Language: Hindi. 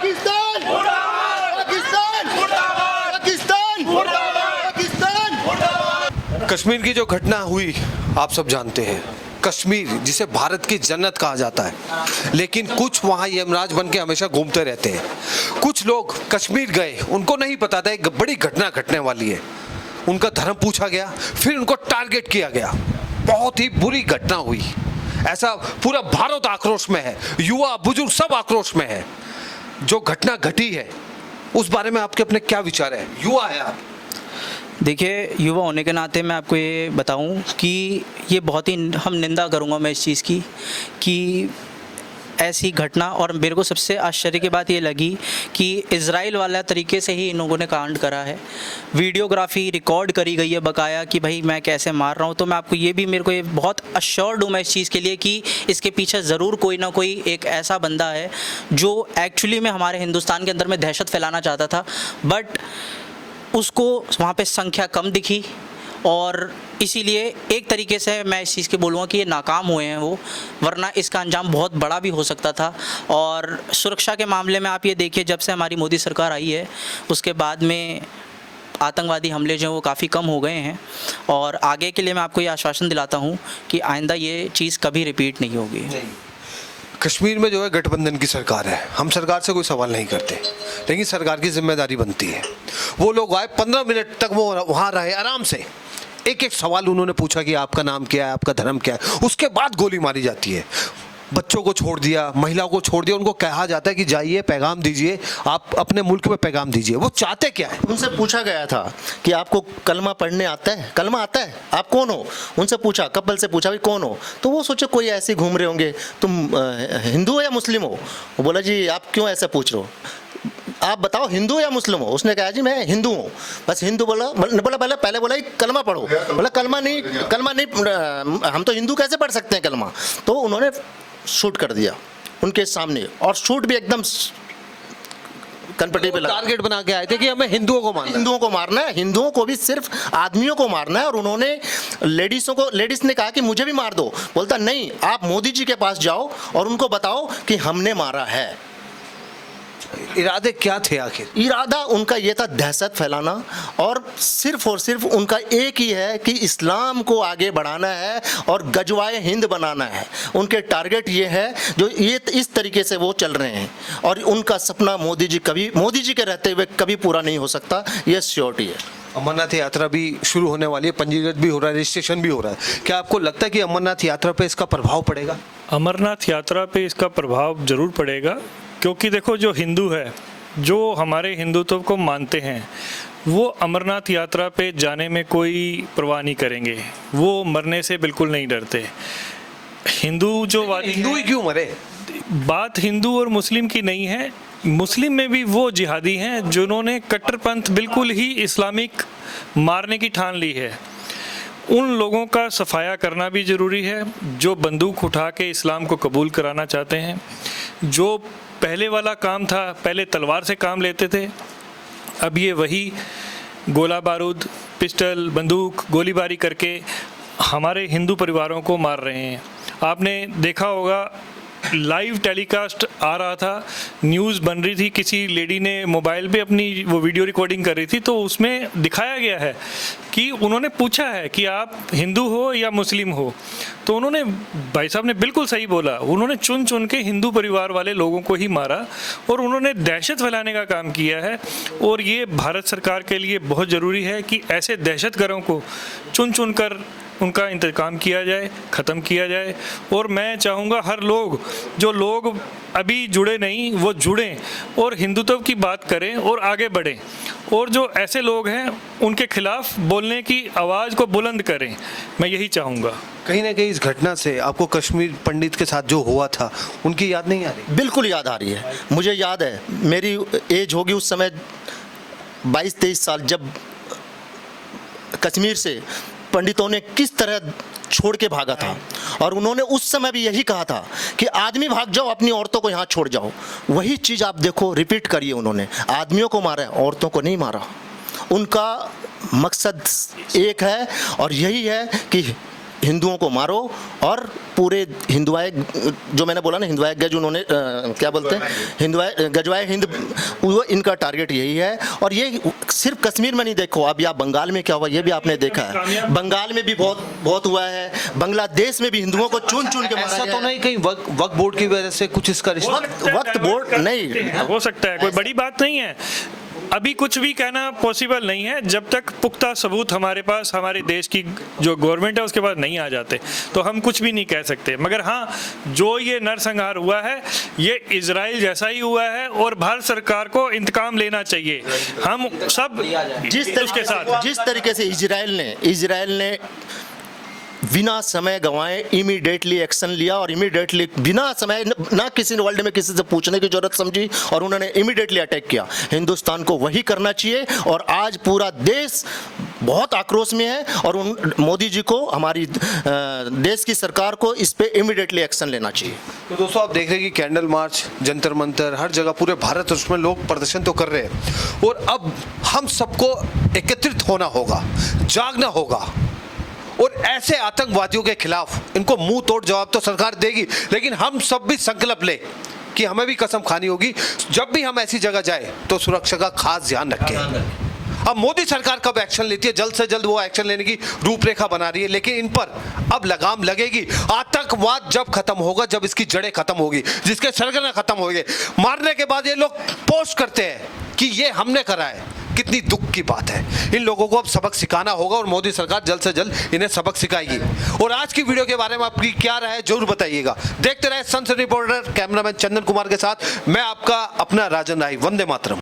पाकिस्तान पाकिस्तान पाकिस्तान पाकिस्तान। कश्मीर की जो घटना हुई आप सब जानते हैं। कश्मीर जिसे भारत की जन्नत कहा जाता है, लेकिन कुछ वहाँ यमराज बन के हमेशा घूमते रहते हैं। कुछ लोग कश्मीर गए, उनको नहीं पता था एक बड़ी घटना घटने वाली है। उनका धर्म पूछा गया, फिर उनको टारगेट किया गया। बहुत ही बुरी घटना हुई। ऐसा पूरा भारत आक्रोश में है, युवा बुजुर्ग सब आक्रोश में है। जो घटना घटी है उस बारे में आपके अपने क्या विचार है? युवा है आप। देखिए, युवा होने के नाते मैं आपको ये बताऊं कि ये बहुत ही हम निंदा करूंगा मैं इस चीज़ की कि ऐसी घटना। और मेरे को सबसे आश्चर्य की बात ये लगी कि इज़राइल वाला तरीके से ही इन लोगों ने कांड करा है। वीडियोग्राफी रिकॉर्ड करी गई है बकाया कि भाई मैं कैसे मार रहा हूँ। तो मैं आपको ये भी, मेरे को ये बहुत अश्योर्ड हूँ मैं इस चीज़ के लिए कि इसके पीछे ज़रूर कोई ना कोई एक ऐसा बंदा है जो एक्चुअली में हमारे हिंदुस्तान के अंदर में दहशत फैलाना चाहता था, बट उसको वहाँ पे संख्या कम दिखी। और इसीलिए एक तरीके से मैं इस चीज़ के बोलूँगा कि ये नाकाम हुए हैं वो, वरना इसका अंजाम बहुत बड़ा भी हो सकता था। और सुरक्षा के मामले में आप ये देखिए, जब से हमारी मोदी सरकार आई है उसके बाद में आतंकवादी हमले जो हैं वो काफ़ी कम हो गए हैं। और आगे के लिए मैं आपको ये आश्वासन दिलाता हूँ कि आइंदा ये चीज़ कभी रिपीट नहीं होगी। कश्मीर में जो है गठबंधन की सरकार है, हम सरकार से कोई सवाल नहीं करते, लेकिन सरकार की जिम्मेदारी बनती है। वो लोग आए, 15 मिनट तक वो वहाँ रहे आराम से। एक एक सवाल उन्होंने पूछा कि आपका नाम क्या है, आपका धर्म क्या है। उसके बाद गोली मारी जाती है। बच्चों को छोड़ दिया, महिलाओं को छोड़ दिया। उनको कहा जाता है कि जाइए पैगाम दीजिए, आप अपने मुल्क में पैगाम दीजिए। वो चाहते क्या है? उनसे पूछा गया था कि आपको कलमा पढ़ने आता है? कलमा आता है? आप कौन हो? उनसे पूछा, कपल से पूछा भी कौन हो? तो वो सोचे कोई ऐसे घूम रहे होंगे, तुम हिंदू हो या मुस्लिम हो? वो बोला जी आप क्यों ऐसा पूछ रहे हो, आप बताओ हिंदू या मुस्लिम हो? उसने कहा जी मैं हिंदू हूँ। बस हिंदू बोला पहले बोला कलमा पढ़ो। बोला कलमा नहीं, हम तो हिंदू कैसे पढ़ सकते हैं कलमा? तो उन्होंने शूट कर दिया उनके सामने, और शूट भी एकदम कनपट्टी पे लगा। टारगेट बना के आए थे कि हमें हिंदुओं को मारना है। हिंदुओं को मारना है, हिंदुओं को भी सिर्फ आदमियों को मारना है। और उन्होंने लेडीज ने कहा कि मुझे भी मार दो। बोलता नहीं, आप मोदी जी के पास जाओ और उनको बताओ कि हमने मारा है। इरादे क्या थे आखिर? इरादा उनका ये था दहशत फैलाना, और सिर्फ उनका एक ही है कि इस्लाम को आगे बढ़ाना है और गजवाए हिंद बनाना है। उनके टारगेट ये है, जो ये इस तरीके से वो चल रहे हैं। और उनका सपना मोदी जी के रहते हुए कभी पूरा नहीं हो सकता, ये श्योरिटी है। अमरनाथ यात्रा भी शुरू होने वाली है, पंजीकृत भी हो रहा है, रजिस्ट्रेशन भी हो रहा है। क्या आपको लगता है कि अमरनाथ यात्रा पे इसका प्रभाव पड़ेगा? अमरनाथ यात्रा पे इसका प्रभाव जरूर पड़ेगा, क्योंकि देखो जो हिंदू है, जो हमारे हिंदुत्व को मानते हैं, वो अमरनाथ यात्रा पे जाने में कोई परवाह नहीं करेंगे। वो मरने से बिल्कुल नहीं डरते। हिंदू हिंदू ही क्यों मरे? बात हिंदू और मुस्लिम की नहीं है। मुस्लिम में भी वो जिहादी हैं जिन्होंने कट्टरपंथ बिल्कुल ही इस्लामिक मारने की ठान ली है। उन लोगों का सफाया करना भी ज़रूरी है जो बंदूक उठा के इस्लाम को कबूल कराना चाहते हैं। जो पहले वाला काम था, पहले तलवार से काम लेते थे, अब ये वही गोला बारूद, पिस्टल, बंदूक, गोलीबारी करके हमारे हिंदू परिवारों को मार रहे हैं। आपने देखा होगा लाइव टेलीकास्ट आ रहा था, न्यूज़ बन रही थी, किसी लेडी ने मोबाइल पे अपनी वो वीडियो रिकॉर्डिंग कर रही थी, तो उसमें दिखाया गया है कि उन्होंने पूछा है कि आप हिंदू हो या मुस्लिम हो। तो उन्होंने, भाई साहब ने बिल्कुल सही बोला, उन्होंने चुन चुन के हिंदू परिवार वाले लोगों को ही मारा और उन्होंने दहशत फैलाने का काम किया है। और ये भारत सरकार के लिए बहुत ज़रूरी है कि ऐसे दहशतगर्दों को चुन चुन कर उनका इंतकाम किया जाए, ख़त्म किया जाए। और मैं चाहूँगा हर लोग, जो लोग अभी जुड़े नहीं वो जुड़ें और हिंदुत्व की बात करें और आगे बढ़ें। और जो ऐसे लोग हैं उनके खिलाफ बोलने की आवाज़ को बुलंद करें, मैं यही चाहूँगा। कहीं ना कहीं इस घटना से आपको कश्मीर पंडित के साथ जो हुआ था उनकी याद नहीं आ रही? बिल्कुल याद आ रही है। मुझे याद है, मेरी एज होगी उस समय 22-23 साल, जब कश्मीर से पंडितों ने किस तरह छोड़ के भागा था। और उन्होंने उस समय भी यही कहा था कि आदमी भाग जाओ, अपनी औरतों को यहाँ छोड़ जाओ। वही चीज़ आप देखो रिपीट करिए। उन्होंने आदमियों को मारा है, औरतों को नहीं मारा। उनका मकसद एक है और यही है कि हिंदुओं को मारो और पूरे हिंदुआए, जो मैंने बोला ना हिंदुआए गज, उन्होंने क्या बोलते हैं हिंदुआए गजवाए हिंद, वो इनका टारगेट यही है। और ये सिर्फ कश्मीर में नहीं, देखो अभी आप बंगाल में क्या हुआ ये भी आपने देखा है, बंगाल में भी बहुत बहुत हुआ है, बांग्लादेश में भी हिंदुओं को चुन चुन के मारा ऐसा गया तो है। नहीं कहीं वक्फ बोर्ड की वजह से कुछ इसका रिश्ता? वक्त बोर्ड नहीं, हो सकता है, कोई बड़ी बात नहीं है। अभी कुछ भी कहना पॉसिबल नहीं है जब तक पुख्ता सबूत हमारे पास, हमारे देश की जो गवर्नमेंट है उसके पास नहीं आ जाते, तो हम कुछ भी नहीं कह सकते। मगर हाँ, जो ये नरसंहार हुआ है ये इजराइल जैसा ही हुआ है और भारत सरकार को इंतकाम लेना चाहिए। हम सब जिस तरीके से इजराइल ने बिना समय गंवाए इमीडिएटली एक्शन लिया और इमीडिएटली बिना समय, ना किसी ने वर्ल्ड में किसी से पूछने की जरूरत समझी और उन्होंने इमीडिएटली अटैक किया। हिंदुस्तान को वही करना चाहिए और आज पूरा देश बहुत आक्रोश में है और उन मोदी जी को, हमारी देश की सरकार को इस पे इमीडिएटली एक्शन लेना चाहिए। तो दोस्तों आप देख रहे हैं कि कैंडल मार्च, जंतर मंतर, हर जगह पूरे भारत वर्ष में लोग प्रदर्शन तो कर रहे हैं और अब हम सबको एकत्रित होना होगा, जागना होगा और ऐसे आतंकवादियों के खिलाफ इनको मुंह तोड़ जवाब तो सरकार देगी, लेकिन हम सब भी संकल्प ले कि हमें भी कसम खानी होगी, जब भी हम ऐसी जगह जाए तो सुरक्षा का खास ध्यान रखें। अब मोदी सरकार कब एक्शन लेती है, जल्द से जल्द वो एक्शन लेने की रूपरेखा बना रही है, लेकिन इन पर अब लगाम लगेगी। आतंकवाद जब खत्म होगा, जब इसकी जड़ें खत्म होगी, जिसके सरगना खत्म होंगे, मारने के बाद ये लोग पोस्ट करते हैं कि ये हमने करा है, कितनी दुख की बात है। इन लोगों को अब सबक सिखाना होगा और मोदी सरकार जल्द से जल्द इन्हें सबक सिखाएगी। और आज की वीडियो के बारे में आपकी क्या राय है जरूर बताइएगा। देखते रहे सनसनी रिपोर्टर कैमरामैन चंदन कुमार के साथ मैं आपका अपना राजन राय। वंदे मातरम।